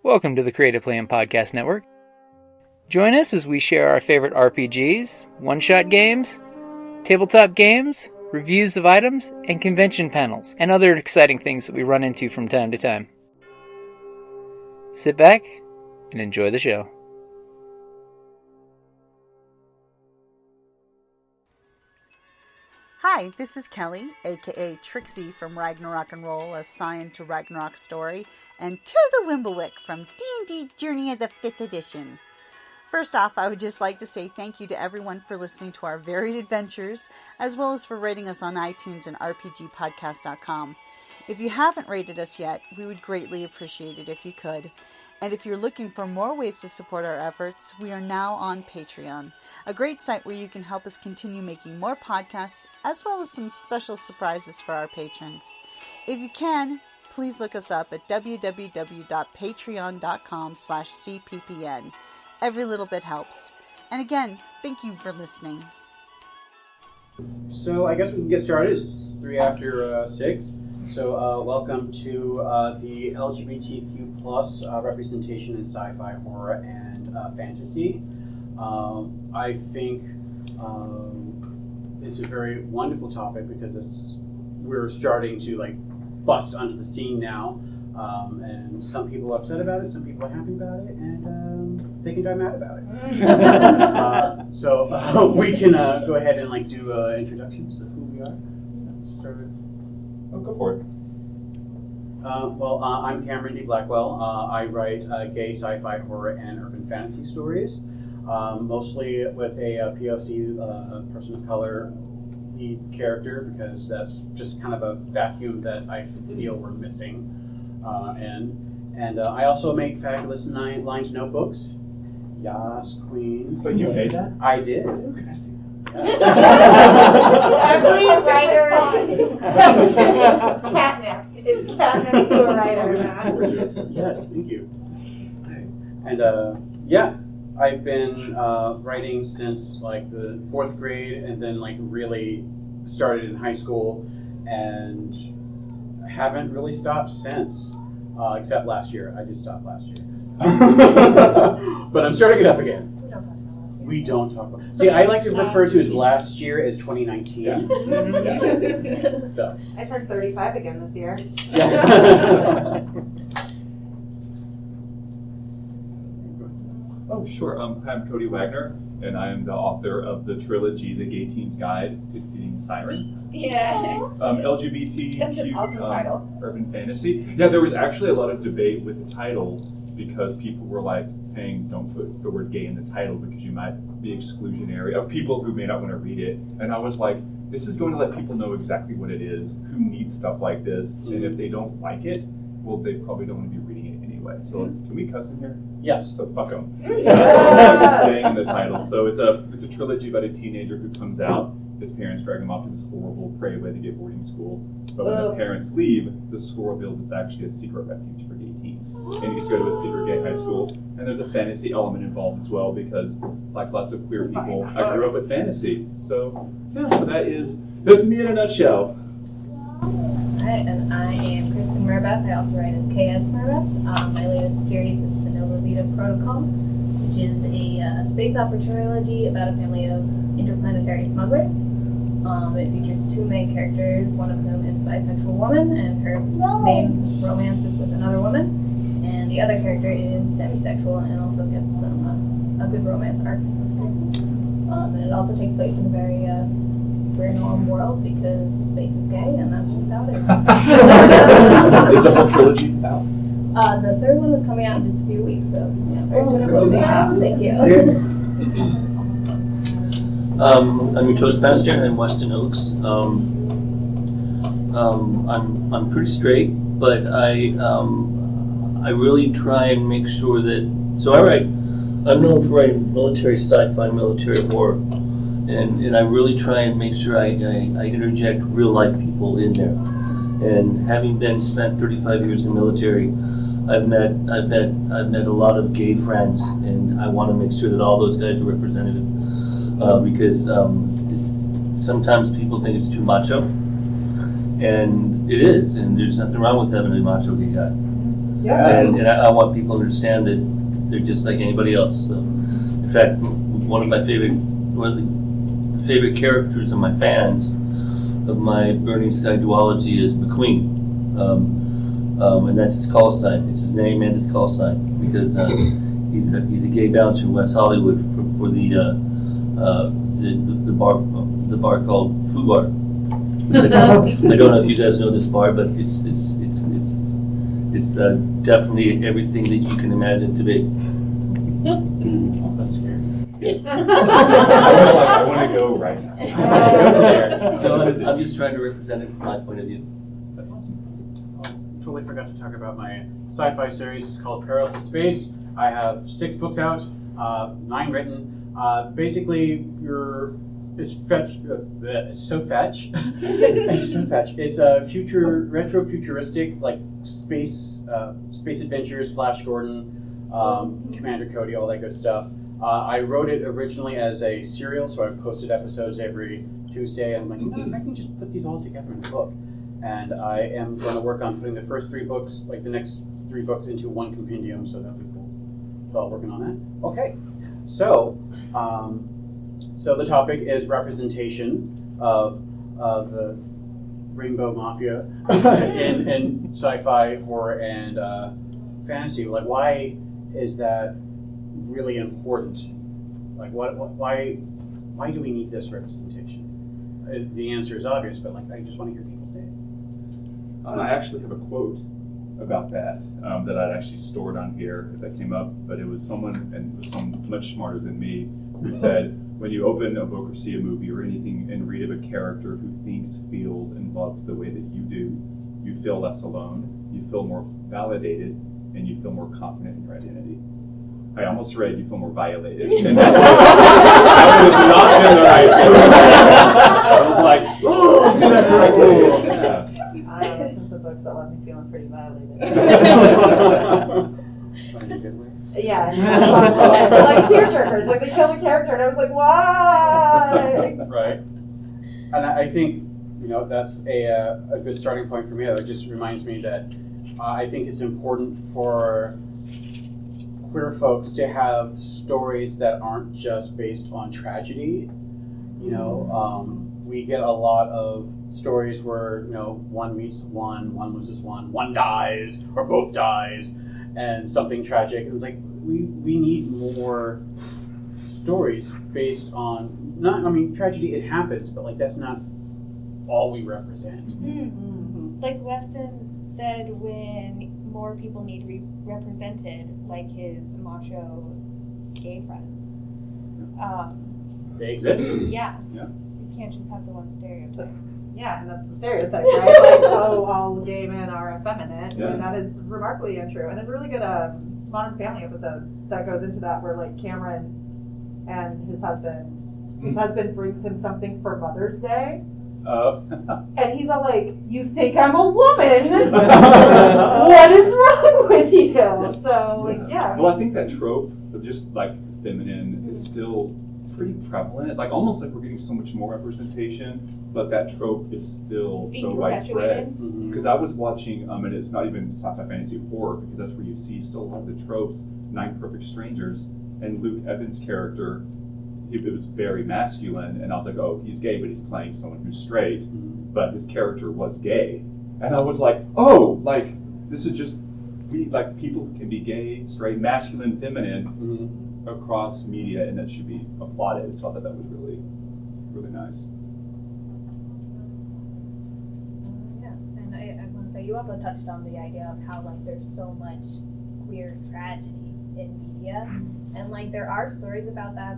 Welcome to the Creative Plan Podcast Network. Join us as we share our favorite RPGs, one-shot games, tabletop games, reviews of items, and convention panels, and other exciting things that we run into from time to time. Sit back and enjoy the show. Hi, this is Kelly, aka Trixie from Ragnarok and Roll, a Sign to Ragnarok story, and Tilda Wimblewick from D&D Journey of the 5th Edition. First off, I would just like to say thank you to everyone for listening to our varied adventures, as well as for rating us on iTunes and rpgpodcast.com. If you haven't rated us yet, we would greatly appreciate it if you could. And if you're looking for more ways to support our efforts, we are now on Patreon, a great site where you can help us continue making more podcasts, as well as some special surprises for our patrons. If you can, please look us up at www.patreon.com/cppn. Every little bit helps. And again, thank you for listening. So I guess we can get started. It's 3 after 6. So welcome to the LGBTQ plus representation in sci-fi, horror, and fantasy. I think it's a very wonderful topic because we're starting to bust onto the scene now, and some people are upset about it, some people are happy about it, and they can die mad about it. So we can go ahead and do introductions of who we are. Start with. Oh, go for it. I'm Cameron D. Blackwell. I write gay sci-fi, horror, and urban fantasy stories, mostly with a POC, person of color lead character, because that's just kind of a vacuum that I feel we're missing. And I also make fabulous lined notebooks. Yas, queens. But you made that? I did. Ooh, can I see? Every writer. Catnip. It's catnip to a writer. Yes, thank you. And I've been writing since the 4th grade, and then really started in high school, and haven't really stopped since, except last year. I just stopped last year. But I'm starting it up again. We don't talk about. See, I like to refer to as last year as 2019. Yeah. So I turned 35 again this year. Yeah. Oh, sure. I'm Cody Wagner, and I am the author of the trilogy, The Gay Teen's Guide to Defeating the Siren. Yeah. LGBTQ That's an awesome title. Urban fantasy. Yeah, there was actually a lot of debate with the title, because people were saying don't put the word gay in the title because you might be exclusionary of people who may not want to read it. And I was like, this is going to let people know exactly what it is, who needs stuff like this, and if they don't like it, well, they probably don't want to be reading it anyway. So can we cuss in here? Yes. So fuck them. So it's staying in the title. So it's a trilogy about a teenager who comes out. His parents drag him off to this horrible prey way to get boarding school. But when the parents leave, the school reveals it's actually a secret refuge for gay teens. And he gets to go to a secret gay high school. And there's a fantasy element involved as well, because like lots of queer people, I grew up with fantasy. So yeah, so that's me in a nutshell. Hi, and I am Kristen Merbeth. I also write as KS Merbeth. My latest series is Vanilla Vita Protocol, which is a space opera trilogy about a family of interplanetary smugglers. It features 2 main characters, one of whom is a bisexual woman, and her main romance is with another woman. And the other character is demisexual and also gets a good romance arc. And it also takes place in a very norm world, because space is gay, and that's just how it is. Is the whole trilogy out? The 3rd one is coming out in just a few weeks, so yeah, very soon. Thank you. I'm your Toastmaster. I'm Weston Ochse. I'm pretty straight, but I really try and make sure that. So I'm known for writing military sci-fi, military horror, and I really try and make sure I interject real life people in there. And having spent 35 years in the military, I've met a lot of gay friends, and I want to make sure that all those guys are represented. Because sometimes people think it's too macho, and it is, and there's nothing wrong with having a macho gay guy. And I want people to understand that they're just like anybody else. So, in fact, one of the favorite characters of my fans of my Burning Sky duology is McQueen. And that's his call sign. It's his name and his call sign because he's a gay bouncer in West Hollywood for the bar called Foo Bar. I don't know if you guys know this bar, but it's definitely everything that you can imagine to be. Oh, that's scary. I was like, I want to go right now. Why don't you go to there? So I'm just trying to represent it from my point of view. That's awesome. Totally forgot to talk about my sci-fi series. It's called Perils of Space. I have 6 books out, 9 written. Basically, it's so fetch. It's future retro futuristic like space adventures. Flash Gordon, Commander Cody, all that good stuff. I wrote it originally as a serial, so I posted episodes every Tuesday. And I'm like, I can just put these all together in a book. And I am going to work on putting the first 3 books, like the next 3 books, into one compendium, so that'll be cool. So I'm working on that. Okay, so the topic is representation of the Rainbow Mafia in sci-fi, horror, and fantasy. Like, why is that really important? Like, why do we need this representation? The answer is obvious, but like, I just want to hear people say it. I actually have a quote about that that I'd actually stored on here if that came up, but it was someone much smarter than me who said, when you open a book or see a movie or anything and read of a character who thinks, feels, and loves the way that you do, you feel less alone, you feel more validated, and you feel more confident in your identity. I almost read you feel more violated. And that would have not been the right word. I was like, ooh, let's do that correctly. Yeah. I have listened to books that left me feeling pretty violated. Find a good way. Yeah, like tearjerkers, like they killed a character, and I was like, why? Right. And I think, that's a good starting point for me. It just reminds me that I think it's important for queer folks to have stories that aren't just based on tragedy. We get a lot of stories where, one meets one loses one dies, or both dies, and something tragic. And like, we need more stories based on, tragedy, it happens, but like, that's not all we represent. Mm-hmm. Like Weston said, when more people need to be represented, like his macho gay friends. They exist. Yeah. Yeah. You can't just have the one stereotype. Yeah, and that's the stereotype, right? Like, all gay men are effeminate, and that is remarkably untrue. And there's a really good Modern Family episode that goes into that, where like Cameron and his husband brings him something for Mother's Day. And he's all like, "You think I'm a woman? What is wrong with you?" So, yeah. Well, I think that trope of just like feminine is still pretty prevalent. Like, almost like we're getting so much more representation, but that trope is still so widespread. Because I was watching, and it's not even sci-fi, fantasy, horror, because that's where you see still a lot of the tropes. 9 Perfect Strangers, and Luke Evans' character, it was very masculine, and I was like, oh, he's gay, but he's playing someone who's straight, but his character was gay. And I was like, oh, like, this is just, people can be gay, straight, masculine, feminine, across media, and that should be applauded. So I thought that was really, really nice. Yeah, and I want to say, you also touched on the idea of how, like, there's so much queer tragedy in media, and like there are stories about that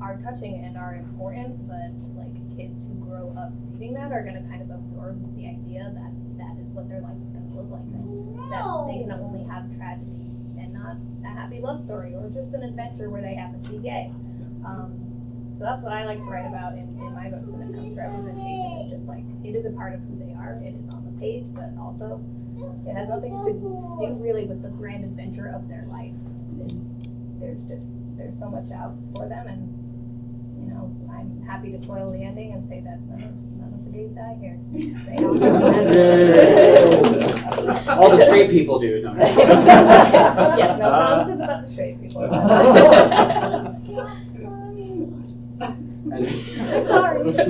are touching and are important, but like kids who grow up reading that are going to kind of absorb the idea that that is what their life is going to look like, that they can only have tragedy and not a happy love story or just an adventure where they happen to be gay. So that's what I like to write about in my books when it comes to representation. It's just like, it is a part of who they are, it is on the page, but also it has nothing to do really with the grand adventure of their life. There's so much out for them, and I'm happy to spoil the ending and say that none of the gays die here. All the straight people do. No. Yes, no promises about the straight people. And- Sorry. It's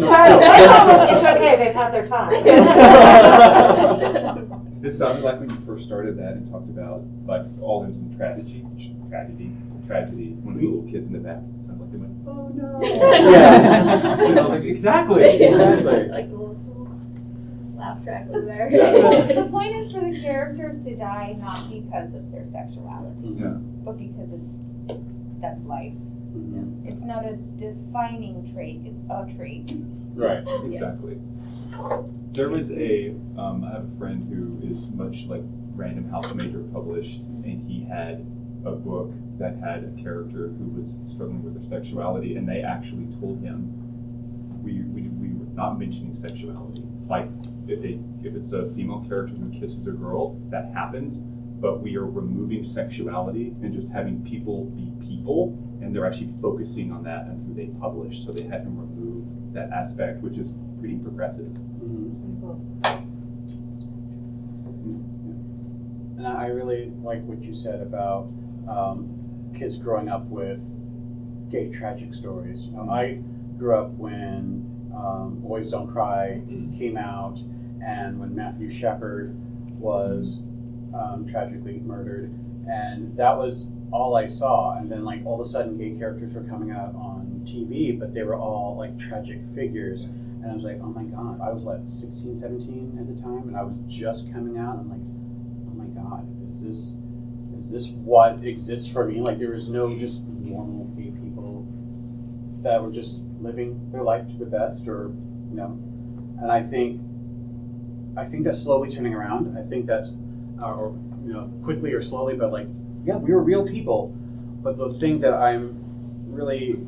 okay, they've had their time. It sounded like when you first started that and talked about like all into tragedy, when the little kids in the back, it sounded like they went, oh no. Yeah. And I was like, exactly. Like the little laugh track over there. The point is for the characters to die not because of their sexuality, Yeah. but because that's life. Mhm. It's not a defining trait, it's a trait. Right, exactly. There was I have a friend who is much like Random House Major published, and he had a book that had a character who was struggling with their sexuality, and they actually told him, we were not mentioning sexuality. Like, if it's a female character who kisses a girl, that happens, but we are removing sexuality and just having people be people, and they're actually focusing on that and who they publish, so they had him remove that aspect, which is pretty progressive. And I really like what you said about kids growing up with gay tragic stories. I grew up when Boys Don't Cry came out, and when Matthew Shepard was tragically murdered, and that was all I saw. And then like all of a sudden gay characters were coming out on TV, but they were all like tragic figures. And I was like, oh my God, I was like 16, 17 at the time, and I was just coming out. I'm like, oh my God, is this what exists for me? Like there was no just normal gay people that were just living their life to the best, or you know. And I think that's slowly turning around. I think that's, or you know, quickly or slowly, but like, yeah, we were real people. But the thing that I'm really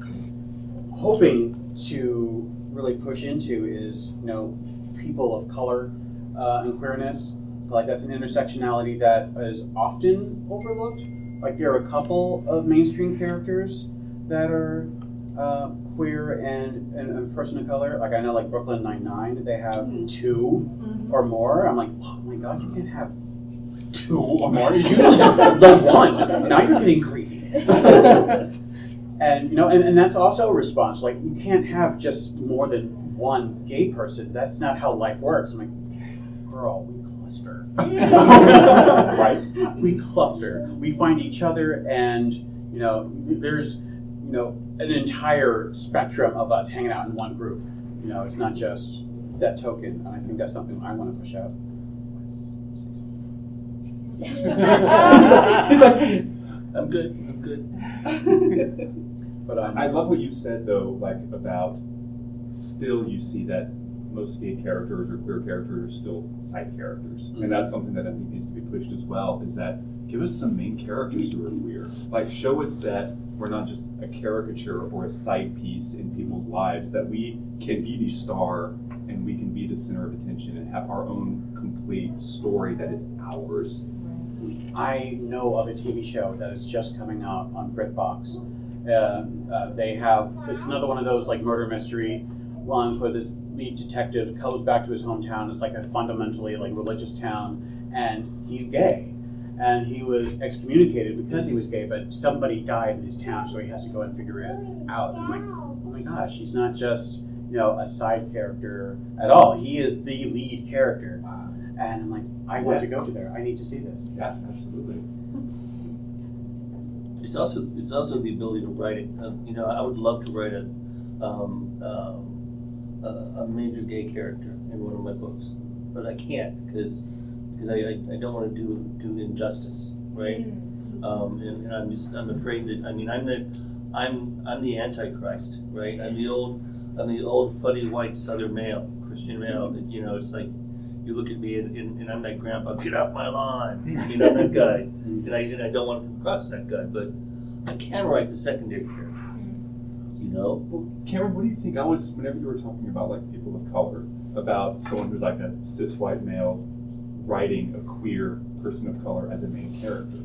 hoping to really push into is, you know, people of color and queerness. Like that's an intersectionality that is often overlooked. Like there are a couple of mainstream characters that are queer and a person of color. Like I know like Brooklyn Nine-Nine, they have two or more. I'm like, oh my God, you can't have two or more. It's usually just the one. Now you're getting greedy. And you know, and that's also a response. Like you can't have just more than one gay person. That's not how life works. I'm like, girl, we cluster. Right? We cluster. We find each other, and you know, there's you know an entire spectrum of us hanging out in one group. You know, it's not just that token. And I think that's something I want to push out. He's like, I'm good. But I love what you said though, like about still you see that most gay characters or queer characters are still side characters. And that's something that I think needs to be pushed as well, is that give us some main characters who are queer. Like show us that we're not just a caricature or a side piece in people's lives, that we can be the star and we can be the center of attention and have our own complete story that is ours. I know of a TV show that is just coming out on BritBox. They have, it's another one of those like murder mystery ones where this lead detective comes back to his hometown. It's like a fundamentally like religious town, and he's gay. And he was excommunicated because he was gay, but somebody died in his town, so he has to go and figure it out. I'm like, oh my gosh, he's not just, you know, a side character at all. He is the lead character. And I'm like, I want to go to there. I need to see this. Yeah, absolutely. It's also the ability to write it. You know, I would love to write a major gay character in one of my books, but I can't because I don't want to do injustice, right? And I'm afraid that I'm the Antichrist, right? I'm the old fuddy white Southern male, Christian male. That, you know, it's like you look at me and I'm that grandpa, get off my lawn, you know, that guy, and I don't want to come across that guy, but I can write the secondary character, you know. Well, Cameron, what do you think? Whenever you were talking about like people of color, about someone who's like a cis white male writing a queer person of color as a main character,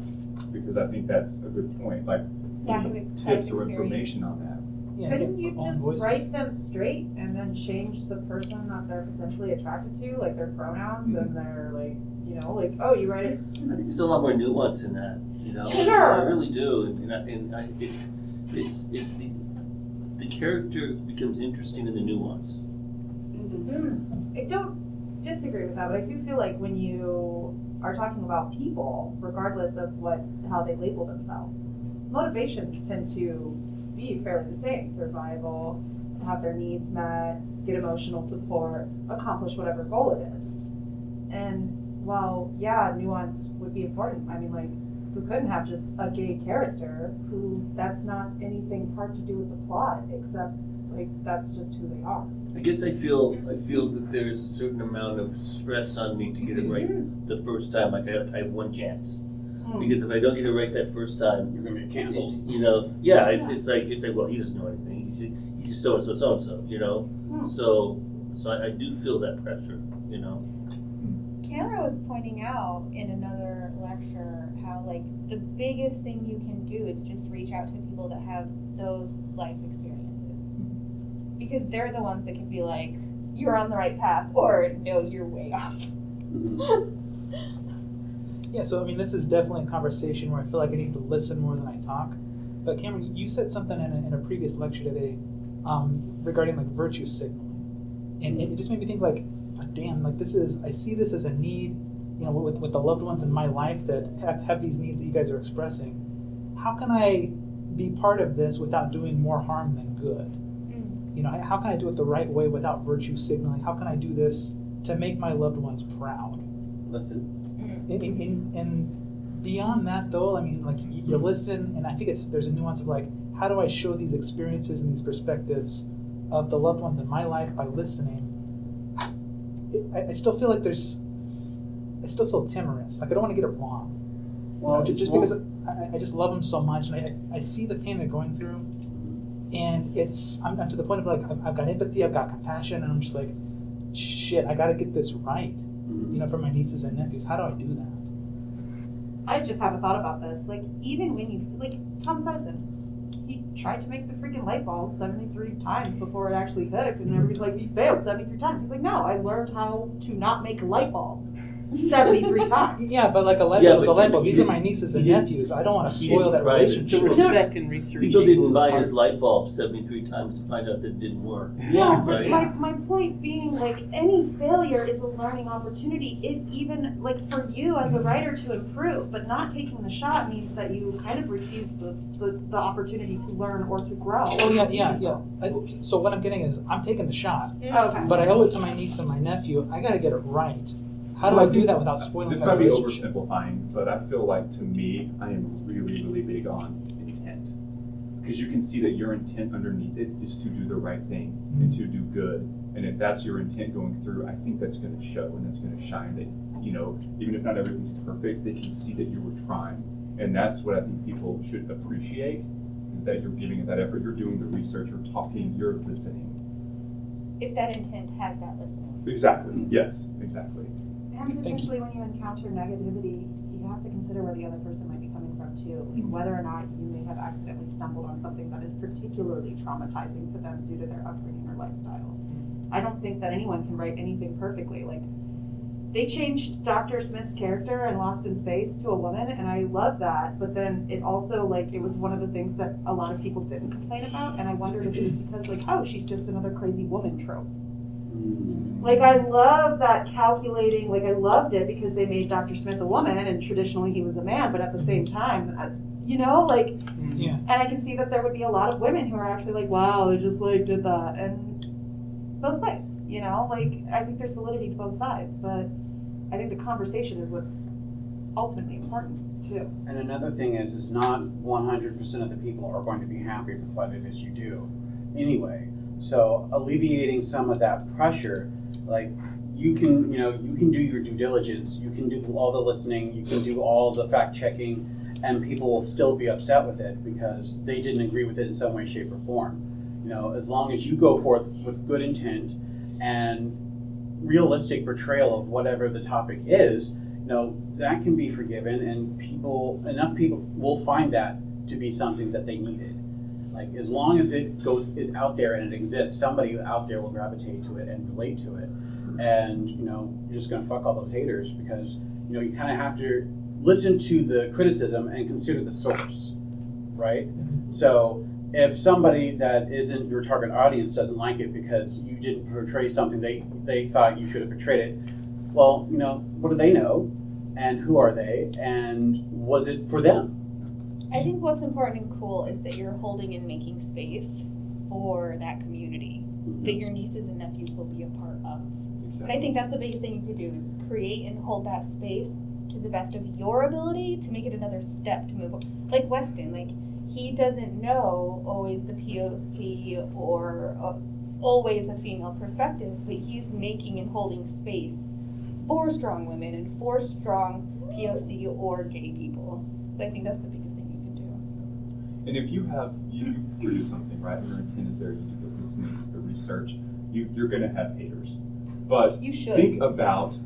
because I think that's a good point. Like, Lack of tips or experience. information on that. Couldn't you own just voices. write them straight and then change the person that they're potentially attracted to, like their pronouns and their like, you know, like, oh, you write it. I think there's a lot more nuance in that, you know. Sure. I really do, it's the character becomes interesting in the nuance. I don't disagree with that, but I do feel like when you are talking about people, regardless of how they label themselves, motivations tend to be fairly the same. Survival, to have their needs met, get emotional support, accomplish whatever goal it is. And while, yeah, nuance would be important, I mean, like, who couldn't have just a gay character who that's not anything part to do with the plot, except, like, that's just who they are. I guess I feel that there's a certain amount of stress on me to get it right the first time. Like I have one chance, because if I don't get it right that first time, You're gonna get canceled. you know. Yeah, it's like well, he doesn't know anything. He's just so and so, you know. So I do feel that pressure, you know. Cameron was pointing out in another lecture how, like, the biggest thing you can do is just reach out to people that have those life experiences. Because they're the ones that can be like, you're on the right path, or no, you're way off. Yeah, so I mean, this is definitely a conversation where I feel like I need to listen more than I talk. But Cameron, you said something in a previous lecture today regarding like virtue signaling, and it just made me think like, damn, like I see this as a need, you know, with the loved ones in my life that have these needs that you guys are expressing. How can I be part of this without doing more harm than good? You know, how can I do it the right way without virtue signaling? How can I do this to make my loved ones proud? Listen. And beyond that, though, I mean, like you listen, and I think there's a nuance of like, how do I show these experiences and these perspectives of the loved ones in my life by listening? I still feel like I still feel timorous. Like I don't want to get it wrong. Well, just because I just love them so much, and I see the pain they're going through, and I'm to the point of like I've got empathy, I've got compassion, and I'm just like, shit, I got to get this right. You know, for my nieces and nephews. How do I do that? I just have a thought about this. Like, even when you, like, Thomas Edison, he tried to make the freaking light bulb 73 times before it actually hooked, and everybody's like, he failed 73 times. He's like, no, I learned how to not make a light bulb 73 times. Yeah, but like a light bulb is a light bulb. These are my nieces and nephews. I don't want to spoil that relationship. The respect and research. People didn't buy his light bulb 73 times to find out that it didn't work. Yeah, right. my point being, like, any failure is a learning opportunity, if even, like, for you as a writer to improve, but not taking the shot means that you kind of refuse the opportunity to learn or to grow. Oh, yeah. So what I'm getting is, I'm taking the shot, Okay. but I owe it to my niece and my nephew. I got to get it right. How do I do that without spoiling This that might be relationship? oversimplifying, but I feel like, to me, I am really, really big on intent. Because you can see that your intent underneath it is to do the right thing and to do good. And if that's your intent going through, I think that's going to show and that's going to shine that, you know, even if not everything's perfect, they can see that you were trying. And that's what I think people should appreciate, is that you're giving it that effort, you're doing the research, you're talking, you're listening. If that intent has that listening. Exactly. Yes, exactly. And potentially when you encounter negativity, you have to consider where the other person might be coming from too. Like whether or not you may have accidentally stumbled on something that is particularly traumatizing to them due to their upbringing or lifestyle. I don't think that anyone can write anything perfectly. Like, they changed Dr. Smith's character in Lost in Space to a woman, and I love that, but then it also, like, it was one of the things that a lot of people didn't complain about, and I wondered if it was because, like, oh, she's just another crazy woman trope. Like, I love that calculating, like, I loved it because they made Dr. Smith a woman, and traditionally he was a man, but at the same time, you know, like, Yeah. and I can see that there would be a lot of women who are actually like, wow, they just, like, did that, and both ways, you know, like, I think there's validity to both sides, but I think the conversation is what's ultimately important, too. And another thing is not 100% of the people are going to be happy with what it is you do anyway. So alleviating some of that pressure, like, you can do your due diligence, you can do all the listening, you can do all the fact checking, and people will still be upset with it because they didn't agree with it in some way, shape, or form. You know, as long as you go forth with good intent and realistic portrayal of whatever the topic is, you know, that can be forgiven, and enough people will find that to be something that they needed. Like, as long as it is out there and it exists, somebody out there will gravitate to it and relate to it. And, you're just going to fuck all those haters because, you kind of have to listen to the criticism and consider the source, right? So if somebody that isn't your target audience doesn't like it because you didn't portray something they thought you should have portrayed it, well, what do they know? And who are they? And was it for them? I think what's important and cool is that you're holding and making space for that community that your nieces and nephews will be a part of. Exactly. And I think that's the biggest thing you can do is create and hold that space to the best of your ability to make it another step to move on. Like Weston, he doesn't know always the POC or always a female perspective, but he's making and holding space for strong women and for strong POC or gay people. So I think that's the biggest thing you can do. And if you produce something, right? Your intent is there. You do the listening, the research. You're going to have haters, but You should. think about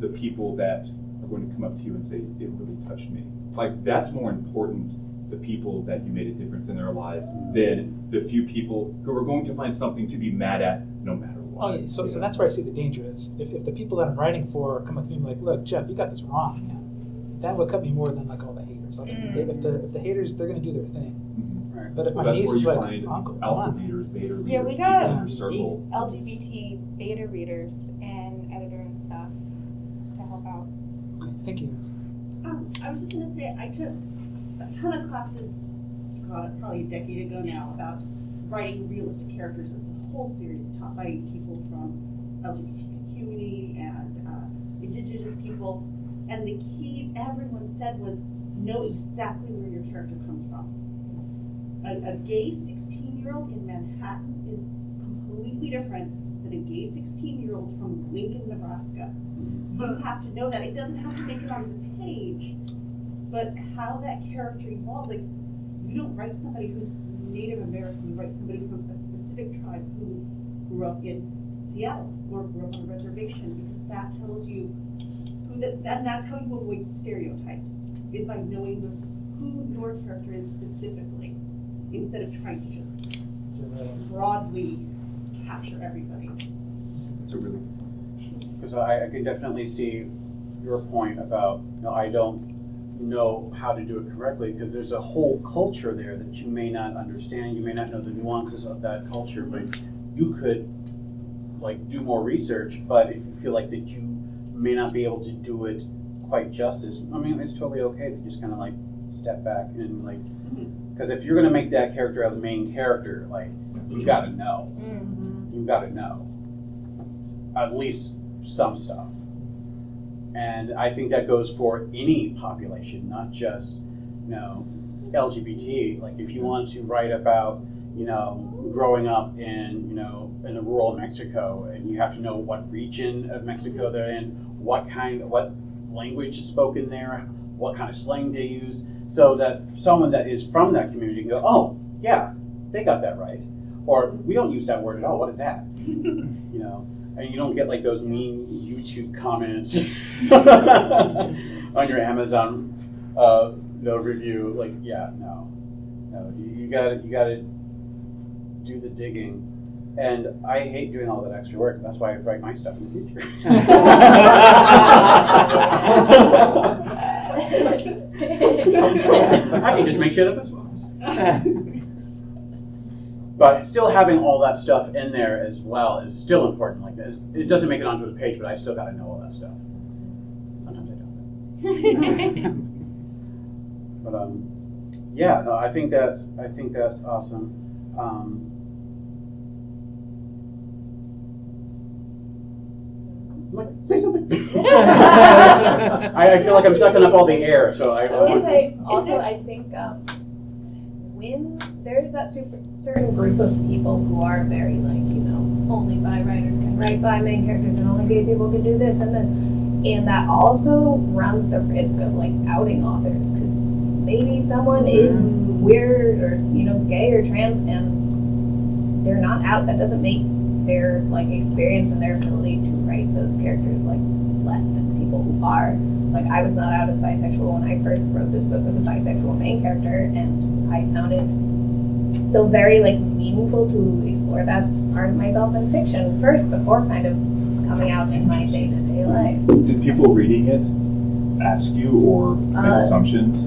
the people that are going to come up to you and say, "It really touched me." Like, that's more important. The people that you made a difference in their lives than the few people who are going to find something to be mad at no matter what. Oh, yeah. So that's where I see the danger is. If the people that I'm writing for come up to me and be like, "Look, Jeff, you got this wrong," that would cut me more than all the haters. Like, if the haters, they're going to do their thing. Right. But if my That's niece where is you like, find "Uncle, come alpha on." leaders, beta leaders, Yeah, we people in got your circle. LGBT beta readers and editor and stuff to help out. Okay, thank you. I was just going to say, I took a ton of classes, probably a decade ago now, about writing realistic characters. It's a whole series taught by people from LGBTQ community and indigenous people. And the key everyone said was know exactly where your character comes from. A gay 16-year-old in Manhattan is completely different than a gay 16-year-old from Lincoln, Nebraska. You have to know that. It doesn't have to make it on the page, but how that character evolves. Like, you don't write somebody who's Native American, you write somebody from a specific tribe who grew up in Seattle or grew up on a reservation, because that tells you who and that's how you avoid stereotypes, is by knowing who your character is specifically, instead of trying to just broadly capture everybody. It's a really Because I can definitely see your point about, I don't know how to do it correctly, because there's a whole culture there that you may not understand. You may not know the nuances of that culture, but you could do more research. But if you feel like that you may not be able to do it quite justice, I mean, it's totally okay to just kind of step back and because if you're going to make that character the main character, you got to know. You got to know at least some stuff. And I think that goes for any population, not just, LGBT. If you want to write about, growing up in a rural Mexico, and you have to know what region of Mexico they're in, what language is spoken there, what kind of slang they use, so that someone that is from that community can go, oh, yeah, they got that right. Or, we don't use that word at all, what is that? And you don't get those mean YouTube comments on your Amazon review. No, you gotta do the digging. And I hate doing all that extra work. That's why I write my stuff in the future. I can just make shit up as well. But still having all that stuff in there as well is still important. It doesn't make it onto the page, but I still got to know all that stuff. Sometimes I don't. But I think that's awesome. Say something. I feel like I'm sucking up all the air, so I think when there's that certain group of people who are very only bi writers can write bi main characters and only gay people can do this and this, and that also runs the risk of outing authors, because maybe someone is weird or gay or trans and they're not out. That doesn't make their experience and their ability to write those characters less than people who are. I was not out as bisexual when I first wrote this book with a bisexual main character, and I found it still very like meaningful to explore that part of myself in fiction first before kind of coming out in my day-to-day life. Did people reading it ask you or make assumptions?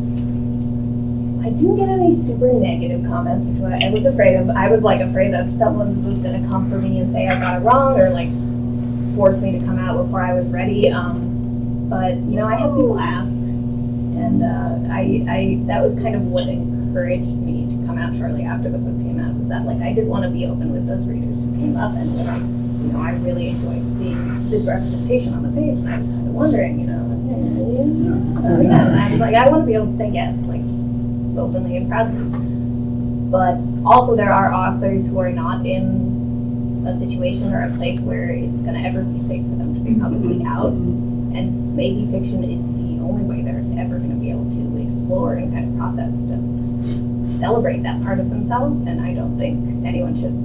I didn't get any super negative comments, which I was afraid of. I was like afraid that someone was going to come for me and say I got it wrong or like force me to come out before I was ready. But you know, I had people ask, and I that was kind of what encouraged me to come out shortly after the book came out. Was that like I did want to be open with those readers who came up and were like, you know, I really enjoyed seeing this representation on the page, and I was kind of wondering, you know, yeah. And I was like, I want to be able to say yes, like openly and proudly. But also, there are authors who are not in a situation or a place where it's going to ever be safe for them to be publicly out, and maybe fiction is the only way they're ever going to be able to explore and kind of process and celebrate that part of themselves. And I don't think anyone should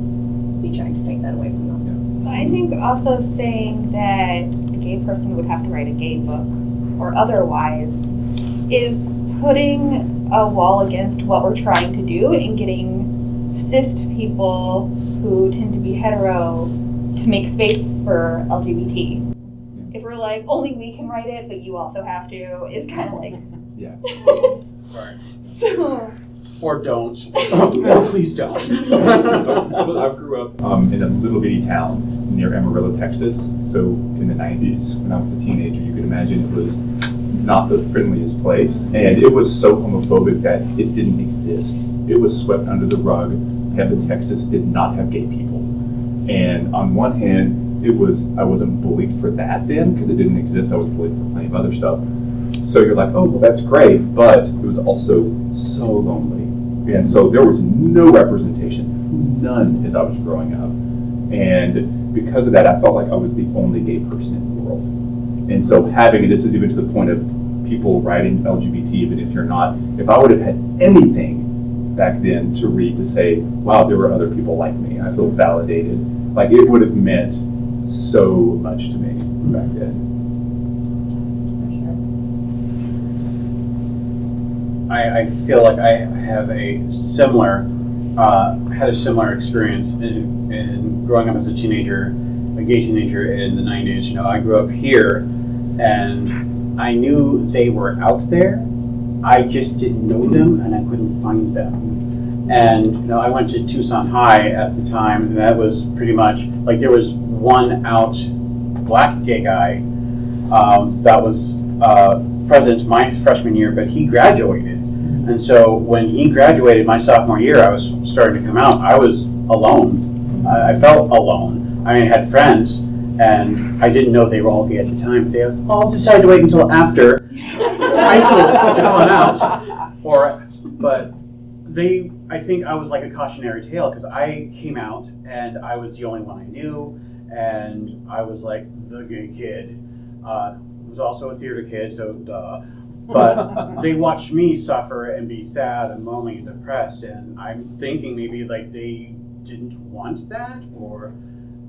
be trying to take that away from them. I think also saying that a gay person would have to write a gay book or otherwise is putting a wall against what we're trying to do and getting cis people who tend to be hetero to make space for LGBT. If we're like, only we can write it, but you also have to, is kind of like... Yeah. Right. So... Or don't. Or please don't. I grew up in a little bitty town near Amarillo, Texas. So in the 90s, when I was a teenager, you could imagine it was not the friendliest place. And it was so homophobic that it didn't exist. It was swept under the rug. Heaven, Texas did not have gay people. And on one hand, I wasn't bullied for that then because it didn't exist. I was bullied for plenty of other stuff. So you're like, oh, well, that's great. But it was also so lonely. And so there was no representation, none as I was growing up. And because of that, I felt like I was the only gay person in the world. And so this is even to the point of people writing LGBT, even if you're not, if I would have had anything back then to read to say, wow, there were other people like me, I feel validated. Like it would have meant so much to me back then. I feel like I have had a similar experience in growing up as a teenager, a gay teenager in the 90s. You know, I grew up here and I knew they were out there. I just didn't know them and I couldn't find them. And you know, I went to Tucson High at the time, and that was pretty much like there was one out black gay guy that was present my freshman year, but he graduated. And so when he graduated my sophomore year, I was starting to come out. I was alone. I felt alone. I mean, I had friends, and I didn't know they were all gay at the time. They all decided to wait until after high school to come out. But I think I was like a cautionary tale because I came out and I was the only one I knew, and I was like the gay kid. Was also a theater kid, so duh. But they watched me suffer and be sad and lonely and depressed, and I'm thinking maybe like they didn't want that,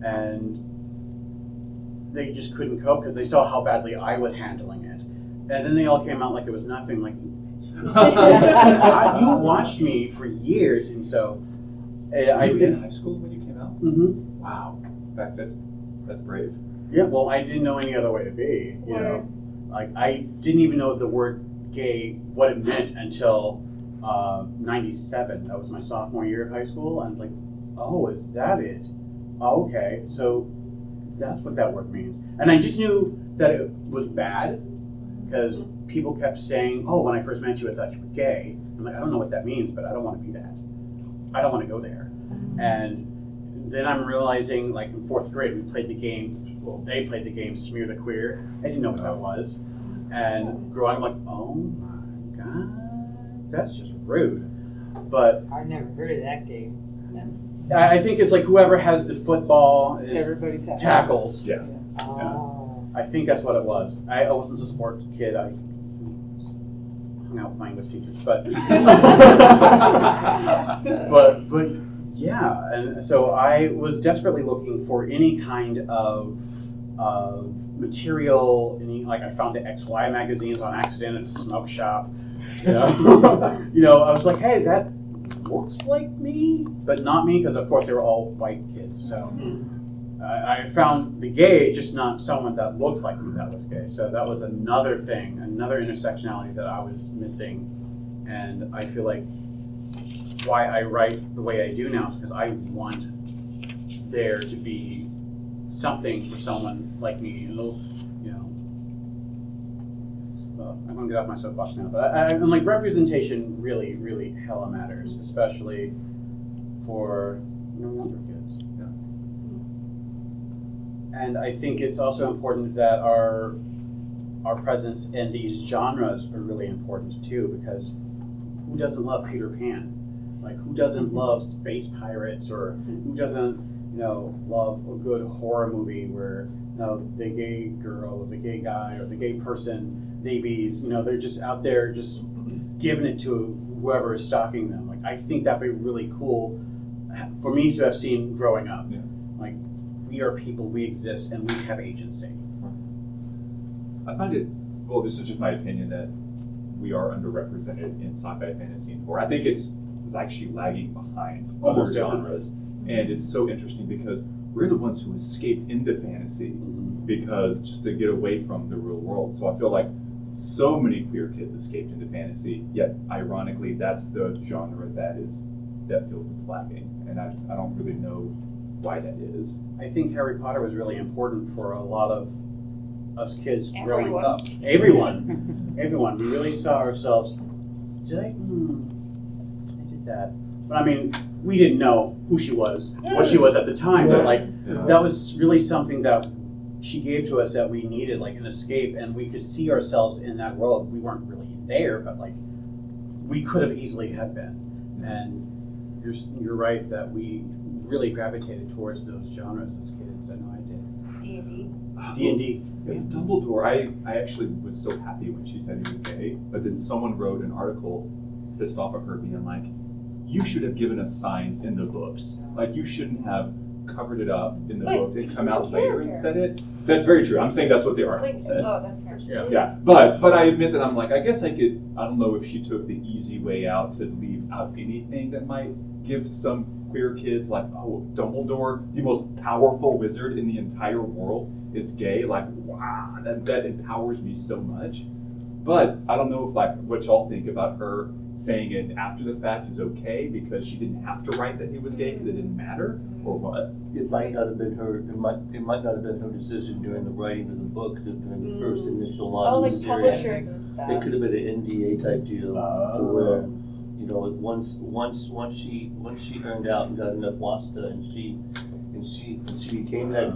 and they just couldn't cope because they saw how badly I was handling it. And then they all came out like it was nothing. Like you watched me for years, and so you were in high school when you came out? Mm-hmm. Wow, that's brave. Yeah, well, I didn't know any other way to be. You know, like I didn't even know the word gay, what it meant until 97. That was my sophomore year of high school. And like, oh, is that it? Oh, okay, so that's what that word means. And I just knew that it was bad because people kept saying, oh, when I first met you, I thought you were gay. I'm like, I don't know what that means, but I don't want to be that. I don't want to go there. And then I'm realizing, like in fourth grade, we played the game. Well, they played the game Smear the Queer. I didn't know what that was. And growing up, like, oh my God, that's just rude. But I've never heard of that game. I think it's like whoever has the football is Everybody tackles. Yeah. Oh. I think that's what it was. I wasn't a sport kid. I hung out with my English teachers, but but yeah. And so I was desperately looking for any kind of material. Like I found the XY magazines on accident at a smoke shop. You know, I was like, hey, that looks like me, but not me, because of course they were all white kids. So I found the gay just not someone that looked like me that was gay. So that was another thing, another intersectionality that I was missing. And I feel like why I write the way I do now is because I want there to be something for someone like me. I'm going to get off my soapbox now, but I'm like, representation really, really hella matters, especially for younger kids. Yeah. And I think it's also important that our presence in these genres are really important too, because who doesn't love Peter Pan? Like, who doesn't love space pirates, or who doesn't, love a good horror movie where the gay girl or the gay guy or the gay person, they bees, they're just out there just giving it to whoever is stalking them. Like, I think that'd be really cool for me to have seen growing up. Yeah. Like, we are people, we exist, and we have agency. I find it, well, this is just my opinion, that we are underrepresented in sci-fi, fantasy, and horror. I think it's actually lagging behind Almost other genres. And it's so interesting because we're the ones who escaped into fantasy because just to get away from the real world. So I feel like so many queer kids escaped into fantasy, yet ironically, that's the genre that feels it's lacking. And I don't really know why that is. I think Harry Potter was really important for a lot of us kids growing Everyone. up. Everyone. We really saw ourselves. Did I did that. But I mean, we didn't know who she was, what she was at the time. But that was really something that she gave to us that we needed, like an escape, and we could see ourselves in that world. We weren't really there, but like we could have easily have been. And you're right that we really gravitated towards those genres as kids. I know I did. D&D. Yeah, Dumbledore, I actually was so happy when she said he was gay, but then someone wrote an article pissed off at her being like, you should have given us signs in the books. Like, you shouldn't have covered it up in the book and come out later and said it. That's very true. I'm saying that's what the article said. Oh, that's very true. Yeah, but I admit that I'm like, I guess I don't know if she took the easy way out to leave out anything that might give some queer kids like, oh, Dumbledore, the most powerful wizard in the entire world, is gay. Like, wow, that empowers me so much. But I don't know if what y'all think about her saying it after the fact is okay because she didn't have to write that he was gay because it didn't matter, or what? It might not have been her. It might not have been her decision during the writing of the book, during the first initial launch Oh, of like the series. publishers and stuff. It could have been an NDA type deal to where, once she earned out and got enough Wasta and she became that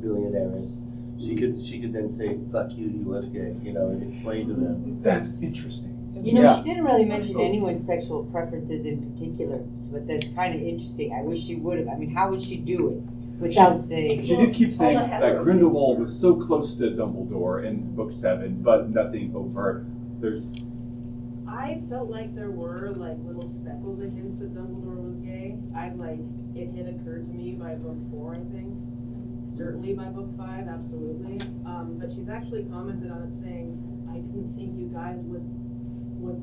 billionaires. She could then say, fuck you, you was gay, and explain to them. That's interesting. She didn't really mention anyone's sexual preferences in particular, but that's kind of interesting. I wish she would have. I mean, how would she do it without saying? She did keep saying that Grindelwald was so close to Dumbledore in Book 7, but nothing overt. I felt like there were little speckles against that Dumbledore was gay. It had occurred to me by Book 4, I think. Certainly by Book 5, absolutely. But she's actually commented on it saying, I didn't think you guys would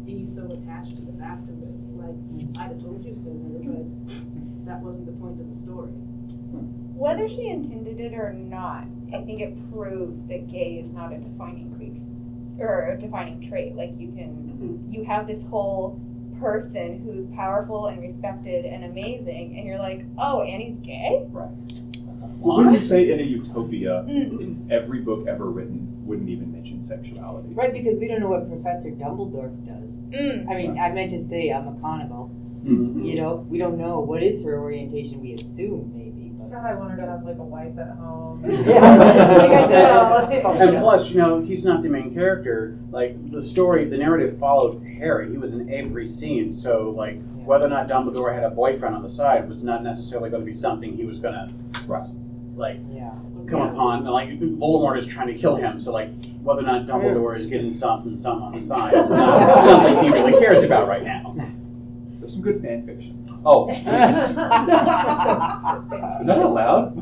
be so attached to the fact of this. I'd have told you sooner, but that wasn't the point of the story. Whether she intended it or not, I think it proves that gay is not a defining or a defining trait. You have this whole person who's powerful and respected and amazing, and you're like, oh, Annie's gay? Right. Well, wouldn't you say in a utopia, every book ever written wouldn't even mention sexuality? Right, because we don't know what Professor Dumbledore does. I mean, I meant to say McGonagall. We don't know what is her orientation. We assume maybe. God, I want her to have a wife at home. And plus, he's not the main character. The narrative followed Harry. He was in every scene. So, whether or not Dumbledore had a boyfriend on the side was not necessarily going to be something he was going to, come upon. Voldemort is trying to kill him. So, whether or not Dumbledore is getting something on the side is not something he really cares about right now. There's some good fan fiction. Oh. So, Is that allowed?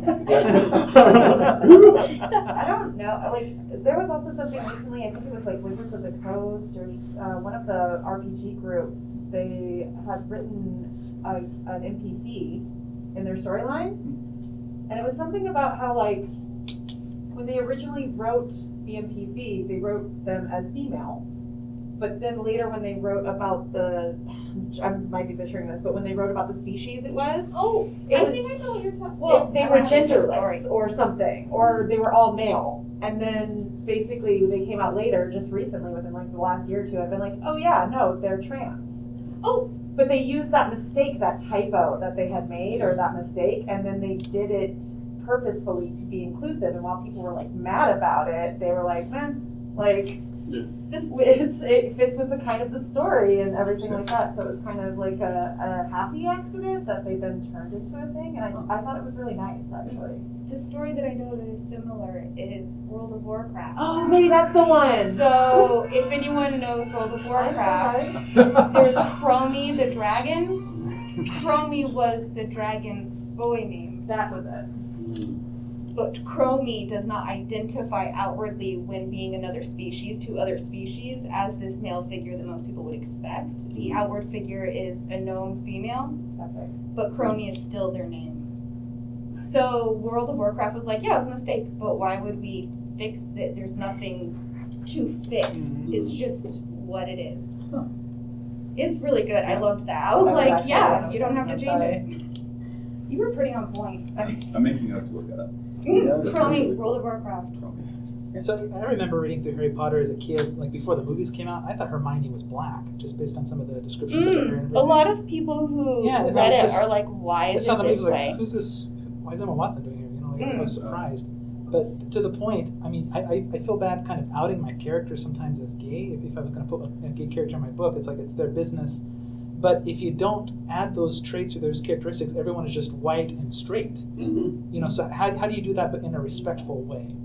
I don't know. Like, there was also something recently. I think it was like Wizards of the Coast or one of the RPG groups. They had written an NPC in their storyline, and it was something about how like when they originally wrote the NPC, they wrote them as female. But then later when they wrote about I might be butchering this, but when they wrote about the species it was, I think I know what you're talking. Well, they were genderless or something, or they were all male. And then basically they came out later, just recently, within like the last year or two, I've been like, oh yeah, no, they're trans. Oh. But they used that mistake, that typo that they had made, or that mistake, and then they did it purposefully to be inclusive. And while people were like mad about it, they were like, man, like, it fits with the kind of the story and everything like that. So it was kind of like a happy accident that they then turned into a thing, and I thought it was really nice, actually. The story that I know that is similar is World of Warcraft. Oh, maybe that's the one. So, if anyone knows World of Warcraft, there's Chromie the dragon. Chromie was the dragon's boy name. That was it. But Chromie does not identify outwardly when being another species to other species as this male figure that most people would expect. The outward figure is a gnome female. That's right. But Chromie is still their name. So World of Warcraft was like, yeah, it was a mistake, but why would we fix it? There's nothing to fix. It's just what it is. It's really good. I loved that. I was like, yeah, you don't have to change it. You were pretty on point. I'm making notes to look that up. Chromie, World of Warcraft. And so I remember reading through Harry Potter as a kid, like before the movies came out. I thought Hermione was black, just based on some of the descriptions that were in A lot of people who read it are like, why is it this way? Like, who's this? Why is Emma Watson doing here? You know, like, I was surprised. But to the point, I mean, I feel bad kind of outing my character sometimes as gay. If I was going to put a gay character in my book, it's like it's their business. But if you don't add those traits or those characteristics, everyone is just white and straight. You know, so how do you do that, but in a respectful way?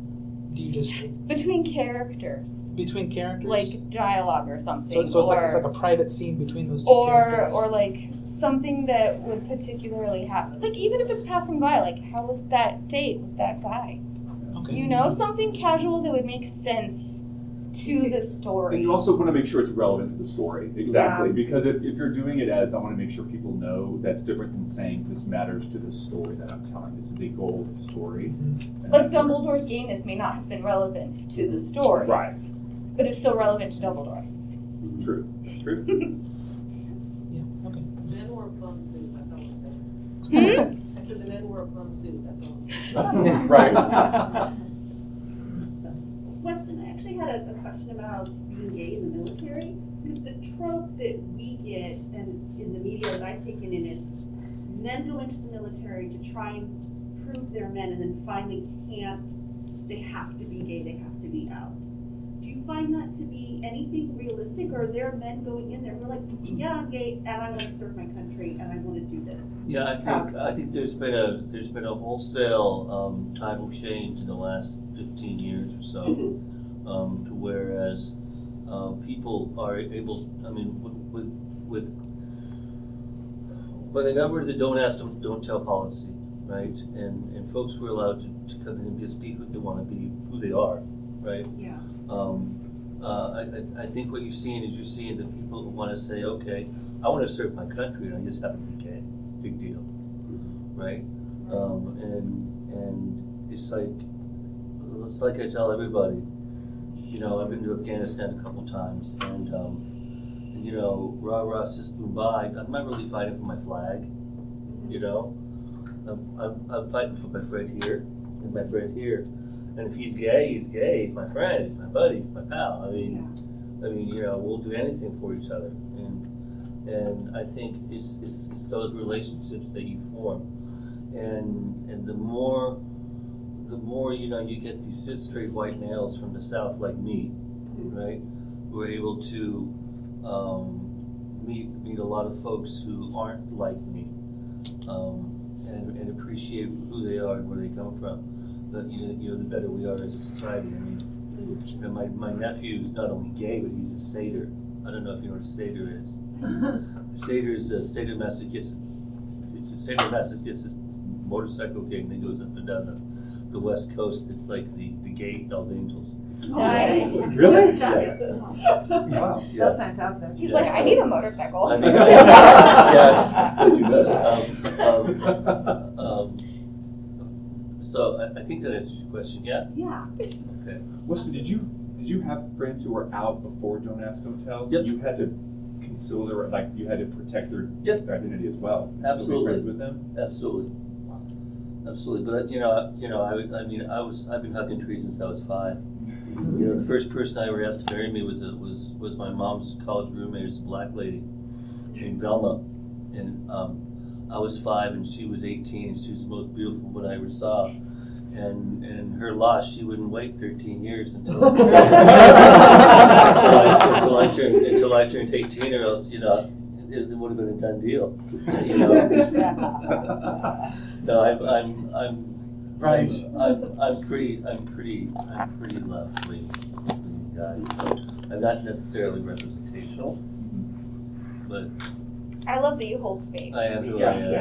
Do you just between characters? Between characters, like dialogue or something. So it's like a private scene between those two characters. Or like something that would particularly happen. Like even if it's passing by, like how was that date with that guy? Okay. You know, something casual that would make sense to the story. And you also want to make sure it's relevant to the story. Exactly. Because if you're doing it as, I want to make sure people know, that's different than saying this matters to the story that I'm telling. This is a goal of the story. Like Dumbledore's gayness may not have been relevant to the story. Right. But it's still relevant to Dumbledore. True. Men wore a plum suit, that's all I'm saying. I said the men wore a plum suit, that's all I'm saying. Right. Weston, I actually had a question about being gay in the military, because the trope that we get and in the media that I've taken in is men go into the military to try and prove they're men and then finally can't, they have to be gay, they have to be out. Do you find that to be anything realistic, or are there men going in there who are like, yeah, I'm gay and I want to serve my country and I want to do this? Yeah, I think there's been a wholesale tidal change in the last 15 years or so, to whereas people are able. I mean, with when they got rid of the don't ask, don't tell policy, right? And folks were allowed to come in and just be who they want to be, who they are, right? Yeah. I think what you're seeing the people who want to say, okay, I want to serve my country and I just happen to be gay. Big deal, right? And it's like I tell everybody, you know, I've been to Afghanistan a couple times, and you know, rah rah sis boom bye. I'm not really fighting for my flag, you know. I'm fighting for my friend here and my friend here. And if he's gay, he's gay. He's my friend. He's my buddy. He's my pal. I mean, you know, we'll do anything for each other. And I think it's those relationships that you form, and the more you know, you get these cis straight white males from the South like me, right, who are able to meet a lot of folks who aren't like me, and appreciate who they are and where they come from. You know, the better we are as a society. I mean, you know, my nephew is not only gay, but he's a satyr. I don't know if you know what a satyr is. A satyr is a sadomasochist. it's the same in Massachusetts. It's a motorcycle gang that goes up and down the West Coast. It's like the gay Hells Angels. Nice. Really? Wow. Yeah. That's fantastic. He's Yeah, like, I so- need a motorcycle. I mean, yes. So I think that answers your question. Yeah. Yeah. Okay. Weston, did you have friends who were out before Don't Ask, Don't Tell? So Yep. you had to conceal their, like, you had to protect their, Yep. their identity as well. And Absolutely. Still be friends with them? Absolutely. Absolutely. But I've been hugging trees since I was 5. You know, the first person I ever asked to marry me was my mom's college roommate, who's a black lady named Velma, and I was 5 and she was 18, and she was the most beautiful woman I ever saw. And her loss, she wouldn't wait 13 years until until I turned 18, or else, you know, it would have been a done deal. You know. No, I'm Right. I'm pretty left-wing guy, so I'm not necessarily representational, but I love that you hold space. I am who I am.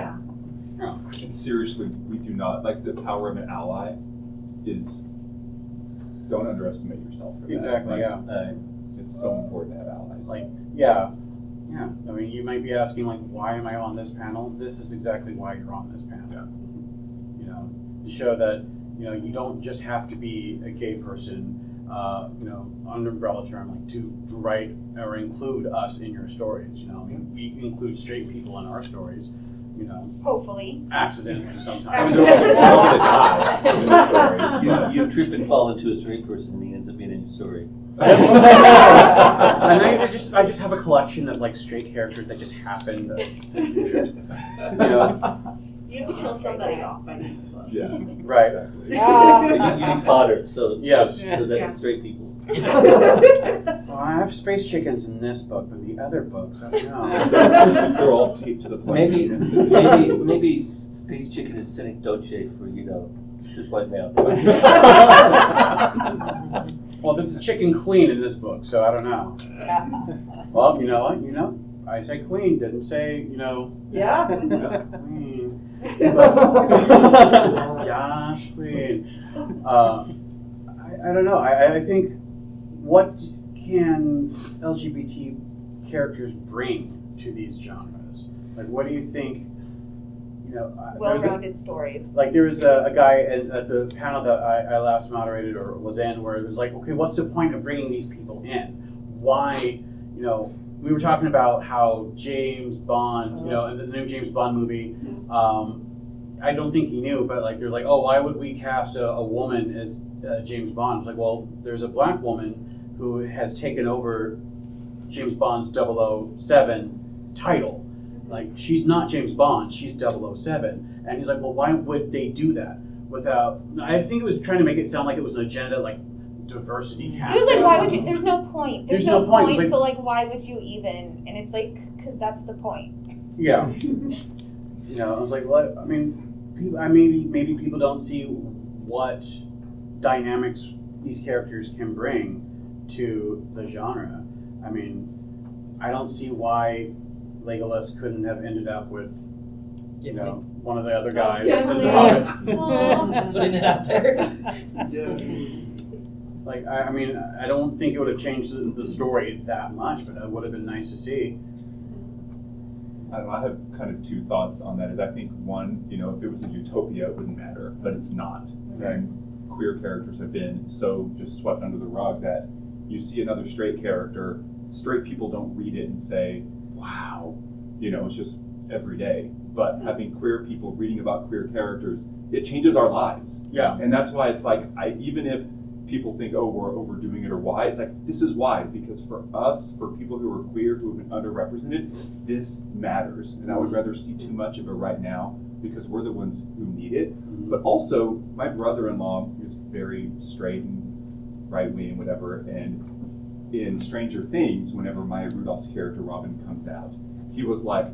Yeah. And seriously, we do not, like, the power of an ally is, don't underestimate yourself for that. Exactly, Like, yeah. It's so important to have allies. Like, yeah. I mean, you might be asking, like, why am I on this panel? This is exactly why you're on this panel. Yeah. You know, to show that, you know, you don't just have to be a gay person, you know, on an umbrella term, like, to write or include us in your stories. You know, I mean, we include straight people in our stories, you know, Hopefully. accidentally sometimes. You trip and fall into a straight person, and he ends up being in your story. And I just have a collection of, like, straight characters that just happen to, you know. You kill somebody off by the book. Yeah. Right. Exactly. You need fodder, so Yes. so that's the straight people. Well, I have space chickens in this book, but the other books, I don't know. They're all taped to the plane. Maybe Space Chicken is Cynic Dolce for, you know, just white male. Well, there's a chicken queen in this book, so I don't know. Well, you know what? You know, I say queen, didn't say, you know, Yeah. queen. Yes, queen. I don't know. I think, what can LGBT characters bring to these genres? Like, what do you think? You know, Well-rounded stories. like, there was a guy at the panel that I last moderated or was in, where it was like, okay, what's the point of bringing these people in? Why, you know, we were talking about how James Bond, you know, in the new James Bond movie, I don't think he knew, but like, they're like, oh, why would we cast a woman as James Bond? It's like, well, there's a black woman who has taken over James Bond's 007 title. Like, she's not James Bond, she's 007. And he's like, well, why would they do that without, I think it was trying to make it sound like it was an agenda, like, diversity It casting. was like, why would you? There's no point. There's no point. Like, so, like, why would you even? And it's like, because that's the point. yeah. You know, I was like, what? I mean, maybe people don't see what dynamics these characters can bring to the genre. I mean, I don't see why Legolas couldn't have ended up with, you know, one of the other guys in The Hobbit. Just putting it out there. Like, I mean, I don't think it would have changed the story that much, but it would have been nice to see. I don't know, I have kind of two thoughts on that. Is I think one, you know, if it was a utopia, it wouldn't matter, but it's not. And queer characters have been so just swept under the rug that you see another straight character, straight people don't read it and say, wow, you know, it's just every day. But having queer people reading about queer characters, it changes our lives. Yeah. And that's why it's like, even if people think, oh, we're overdoing it or why, it's like, this is why. Because for us, for people who are queer, who have been underrepresented, this matters. And I would rather see too much of it right now because we're the ones who need it. But also, my brother-in-law is very straight and right-wing, whatever, and in Stranger Things, whenever Maya Rudolph's character Robin comes out, he was like,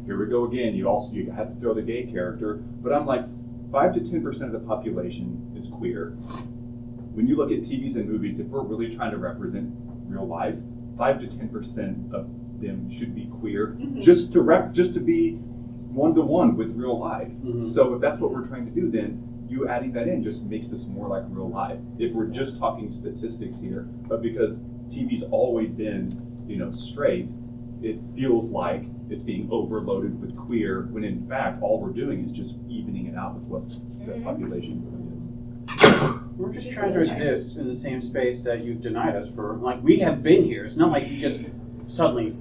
here we go again, you have to throw the gay character. But I'm like, 5 to 10% of the population is queer. When you look at TVs and movies, if we're really trying to represent real life, 5 to 10% of them should be queer, just to be one-to-one with real life. Mhm. So if that's what we're trying to do, then you adding that in just makes this more like real life. If we're just talking statistics here, but because TV's always been, straight, it feels like it's being overloaded with queer, when in fact all we're doing is just evening it out with what the population really is. We're just trying to exist in the same space that you've denied us for. Like, we have been here. It's not like you just suddenly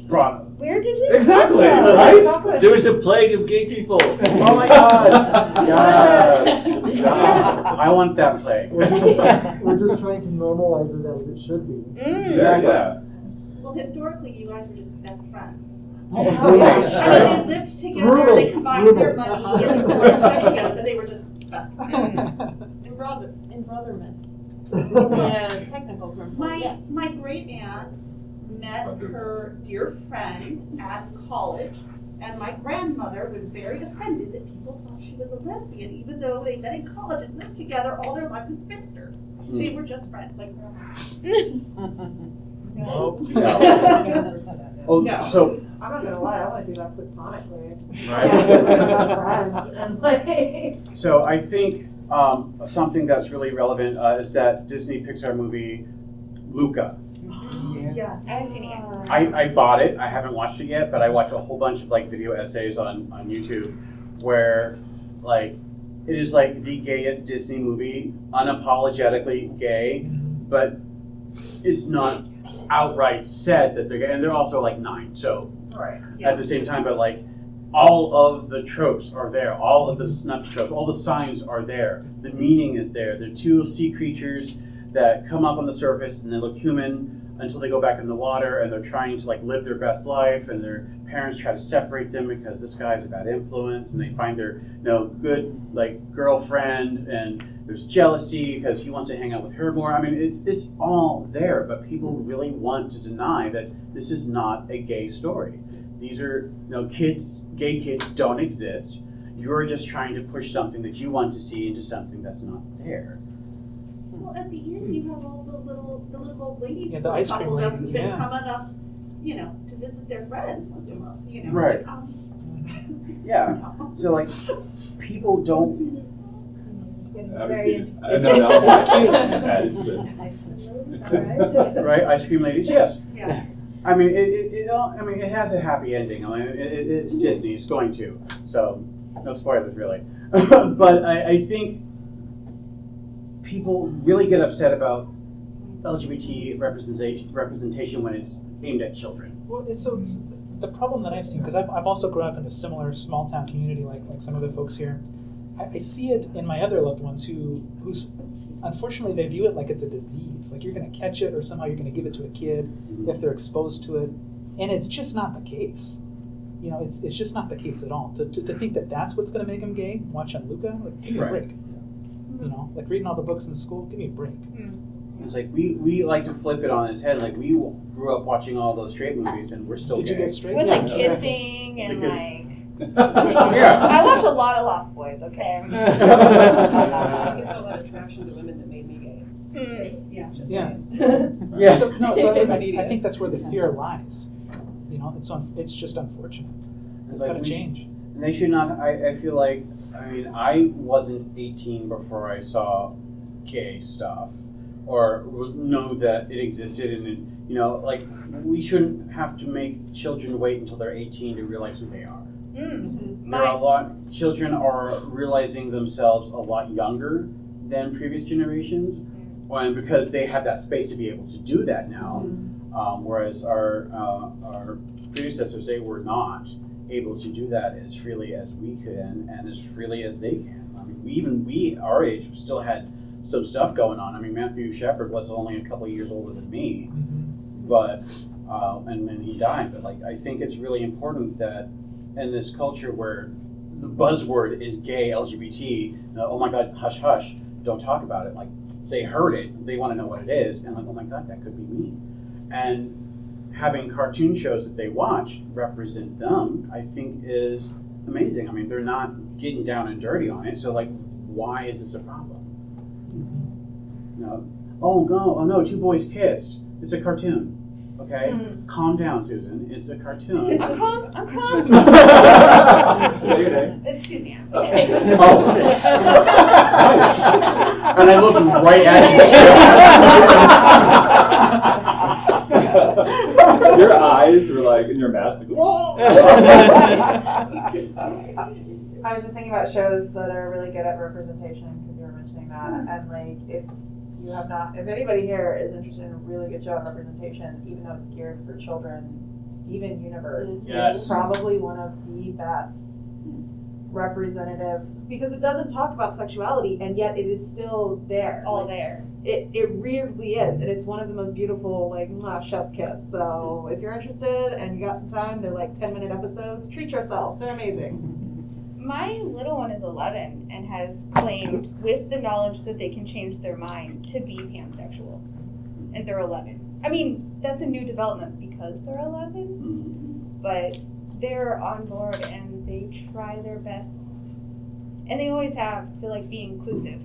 brought. Where did we Exactly, come from? right? There was a plague of gay people. Oh my God! Yes. Yes. I want that plague. We're just trying to normalize it as it should be. Yeah. Well, historically, you guys were just best friends. Roommates, I right? mean, they lived together, they combined their money, and they lived together, but they were just best friends. Embrotherment. Yeah, technical term. Yeah. My great aunt met her dear friend at college, and my grandmother was very offended that people thought she was a lesbian, even though they met in college and lived together all their lives as spinsters. They were just friends, like Nope. Oh, No. so I'm not gonna lie, I wanna do that platonically. right. Best friends, and like. So I think something that's really relevant is that Disney Pixar movie Luca. yes. I haven't seen it yet. I bought it. I haven't watched it yet, but I watched a whole bunch of like video essays on YouTube where like it is like the gayest Disney movie, unapologetically gay, but it's not outright said that they're gay, and they're also like 9. So Right. at the same time, but like all of the tropes are there. All of the not the tropes, all the signs are there. The meaning is there. They're 2 sea creatures that come up on the surface and they look human until they go back in the water, and they're trying to like live their best life, and their parents try to separate them because this guy's a bad influence, and they find their good like girlfriend, and there's jealousy because he wants to hang out with her more. I mean, it's all there, but people really want to deny that this is not a gay story. These are kids. Gay kids don't exist. You're just trying to push something that you want to see into something that's not there. Well, at the end, you have all the little old ladies. Yeah, the ice cream couple of ladies, them yeah. coming up, to visit their friends once in a while, Right. Yeah. So like, people don't. I haven't Very seen it. interesting. I know now. Add it to this. Right, ice cream ladies. Yes. Yeah. I mean, it has a happy ending. I mean, it's Disney. It's going to. So, no spoilers really. But I think people really get upset about LGBT representation when it's aimed at children. Well, it's so the problem that I've seen, because I've also grown up in a similar small town community like some of the folks here. I see it in my other loved ones who's unfortunately they view it like it's a disease, like you're going to catch it or somehow you're going to give it to a kid if they're exposed to it, and it's just not the case. It's just not the case at all. To think that that's what's going to make them gay, watching Luca, like give me a break. Like reading all the books in school, give me a break. It's like we like to flip it on its head. Like we grew up watching all those straight movies, and we're still. Did gay. you get straight? With like kissing and Because- like. Yeah. I watched a lot of Lost Boys, okay? I think it's all that attraction to women that made me gay. Yeah. Just Yeah. saying. Yeah. So I think that's where the fear lies. It's just unfortunate. It's Like, got to we change. And they should not. I feel like. I mean, I wasn't 18 before I saw gay stuff, or know that it existed, and like we shouldn't have to make children wait until they're 18 to realize who they are. There are children are realizing themselves a lot younger than previous generations, and because they have that space to be able to do that now, whereas our predecessors, they were not able to do that as freely as we can and as freely as they can. I mean, we our age still had some stuff going on. I mean, Matthew Shepard was only a couple of years older than me, but and then he died. But like, I think it's really important that in this culture where the buzzword is gay, LGBT, oh my God, hush, hush, don't talk about it. Like, they heard it, they want to know what it is, and like, oh my God, that could be me. And having cartoon shows that they watch represent them, I think is amazing. I mean, they're not getting down and dirty on it, so like, why is this a problem? Oh no, 2 boys kissed. It's a cartoon. Okay? Calm down, Susan. It's a cartoon. I'm calm. I'm calm. Is that your name? It's Suzanne. Oh. Nice. And I looked right at you. Your eyes were like in your mask. Like, whoa! I was just thinking about shows that are really good at representation because you were mentioning that, and like if anybody here is interested in a really good show on representation, even though it's geared for children, Steven Universe is probably one of the best representative because it doesn't talk about sexuality and yet it is still there. All there. It really is, and it's one of the most beautiful, like, chef's kiss. So if you're interested and you got some time, they're like 10-minute episodes. Treat yourself. They're amazing. My little one is 11 and has claimed, with the knowledge that they can change their mind, to be pansexual. And they're 11. I mean, that's a new development because they're 11, but they're on board and they try their best. And they always have to, like, be inclusive.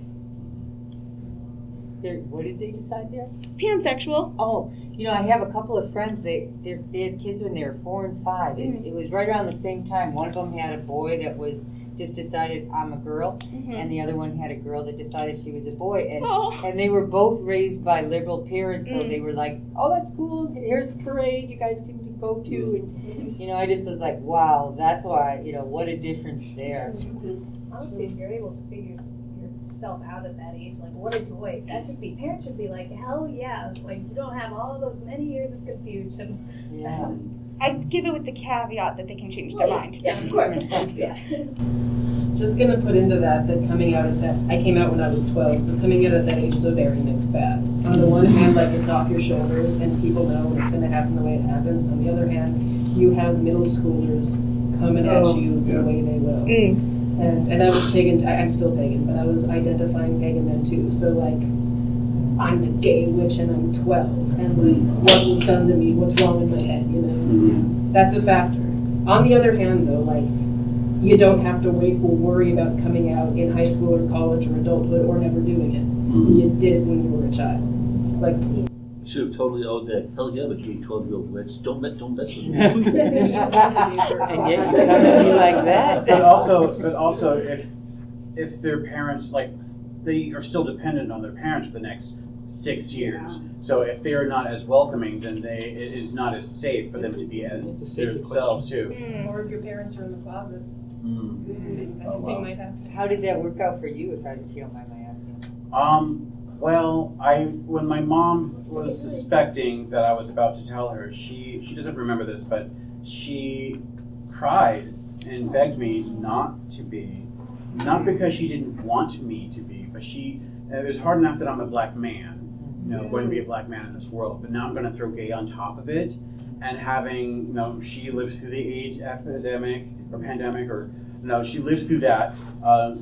What did they decide there? Pansexual. Oh, I have a couple of friends. They had kids when they were 4 and 5. It was right around the same time. One of them had a boy that was just decided I'm a girl, and the other one had a girl that decided she was a boy. And they were both raised by liberal parents, so they were like, "Oh, that's cool. Here's a parade you guys can go to." And I just was like, "Wow, that's why what a difference there." Honestly, if you're able to figure yourself out at that age, like what a joy. Parents should be like, hell yeah, like you don't have all of those many years of confusion. Yeah. I'd give it with the caveat that they can change their mind. Yeah, of course, yeah. Just gonna put into that coming out at that, I came out when I was 12, so coming out at that age is a very mixed bag. On the one hand, like it's off your shoulders and people know it's gonna happen the way it happens. On the other hand, you have middle schoolers coming at you the way they will. And I was pagan, I'm still pagan, but I was identifying pagan then too. So like, I'm the gay witch and I'm 12. And like, what was done to me, what's wrong with my head, That's a factor. On the other hand though, like, you don't have to worry about coming out in high school or college or adulthood or never doing it. You did it when you were a child. Like, should have totally owed that. Hell yeah, but you 12-year-old witch. Don't mess with me. And yet you're gonna be like that. But also, if their parents, like, they are still dependent on their parents for the next 6 years. So if they're not as welcoming, then it is not as safe for them to be as themselves too. or if your parents are in the closet. Anything might happen. How did that work out for you, if you don't mind my asking? Well, when my mom was suspecting that I was about to tell her, she doesn't remember this, but she cried and begged me not to be. Not because she didn't want me to be, but it was hard enough that I'm a black man, going to be a black man in this world, but now I'm going to throw gay on top of it. And having, she lived through the AIDS epidemic or pandemic, or she lived through that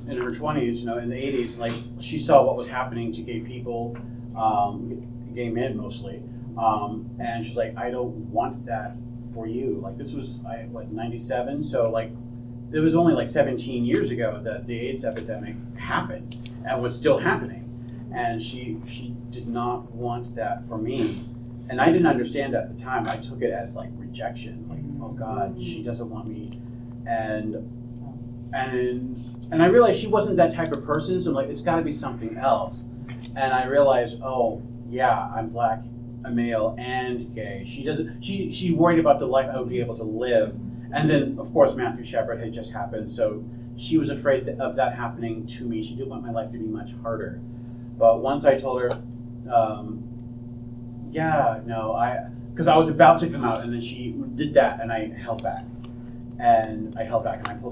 in her 20s, in the 80s. Like, she saw what was happening to gay people, gay men mostly, and she's like, I don't want that for you. Like, this was 97, so like it was only like 17 years ago that the AIDS epidemic happened and was still happening, and she did not want that for me. And I didn't understand at the time. I took it as like rejection, like, oh God, she doesn't want me. And I realized she wasn't that type of person, so I'm like, it's gotta be something else. And I realized, oh yeah, I'm black, a male, and gay. She worried about the life I would be able to live. And then of course Matthew Shepard had just happened, so she was afraid of that happening to me. She didn't want my life to be much harder. But once I told her, because I was about to come out, and then she did that, and I held back. And I pulled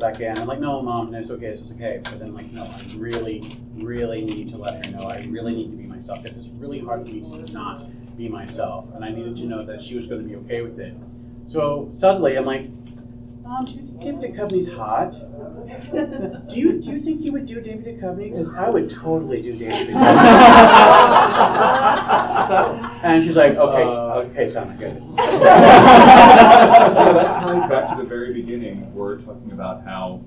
back in. I'm like, no, Mom, it's okay. But then, like, no, I really, really need to let her know. I really need to be myself, because it's really hard for me to not be myself. And I needed to know that she was going to be okay with it. So suddenly, I'm like, Mom, do you think David Duchovny's hot? Do you think you would do David Duchovny? Because I would totally do David Duchovny. And she's like, okay, son, good. That ties back to the very beginning. We're talking about how,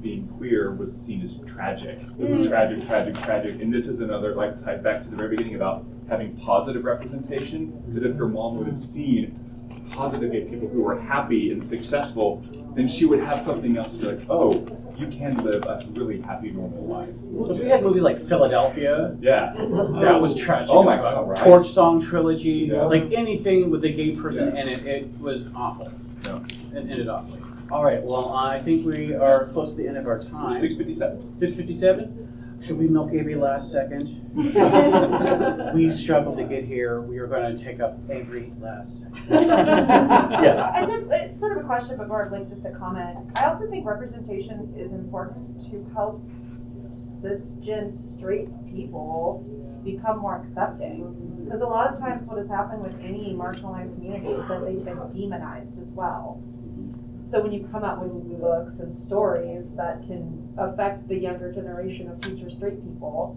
being queer was seen as tragic. Tragic. And this is another, like, ties back to the very beginning about having positive representation. Because if your mom would have seen positive gay people who were happy and successful, then she would have something else to be like, oh, you can live a really happy, normal life. Because we had a movie like Philadelphia. Yeah. That was tragic. Oh my God, right. Torch Song Trilogy. Yeah. Like anything with a gay person in it, it was awful. Yeah. It ended awfully. All right, well, I think we are close to the end of our time. 6:57. 6:57? Should we milk Avery last second? We struggled to get here. We are going to take up Avery last second. Yeah. It's sort of a question, but more of like just a comment. I also think representation is important to help cisgen straight people become more accepting. Because a lot of times what has happened with any marginalized community is that they've been demonized as well. So when you come out with books and stories that can affect the younger generation of future straight people,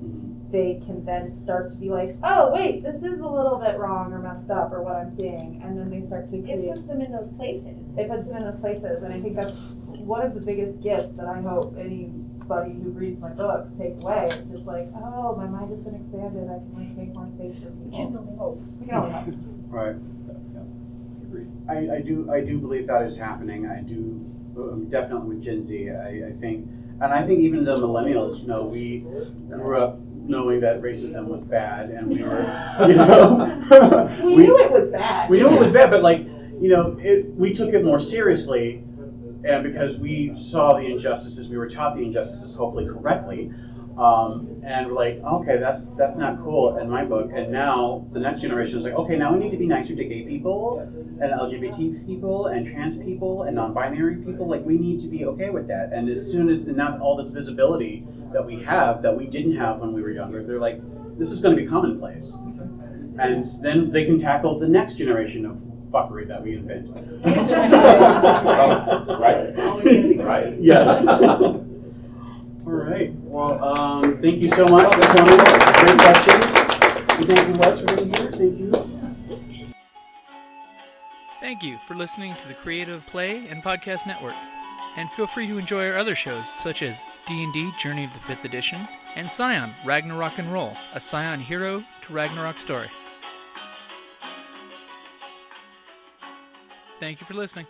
they can then start to be like, oh wait, this is a little bit wrong or messed up or what I'm seeing, and then they start to create. It puts them in those places. It puts them in those places, and I think that's one of the biggest gifts that I hope anybody who reads my books take away. It's just like, oh, my mind has been expanded. I can like make more space for people. We can only hope. We can only hope. Right. I do believe that is happening. I do, definitely with Gen Z. I think, and I think even the millennials, we grew up knowing that racism was bad, and we were, we knew it was bad. We knew it was bad, but we took it more seriously, and because we saw the injustices, we were taught the injustices, hopefully correctly. And we're like, okay, that's not cool in my book. And now the next generation is like, okay, now we need to be nicer to gay people and LGBT people and trans people and non-binary people. Like, we need to be okay with that. And as soon as now all this visibility that we have that we didn't have when we were younger, they're like, this is going to be commonplace. And then they can tackle the next generation of fuckery that we invent. Right. Yes. All right. Well, thank you so much for coming. Great questions. And thank you, Wes, for being here. Thank you. Thank you for listening to the Creative Play and Podcast Network. And feel free to enjoy our other shows, such as D&D Journey of the 5th Edition and Scion Ragnarok and Roll, a Scion hero to Ragnarok story. Thank you for listening.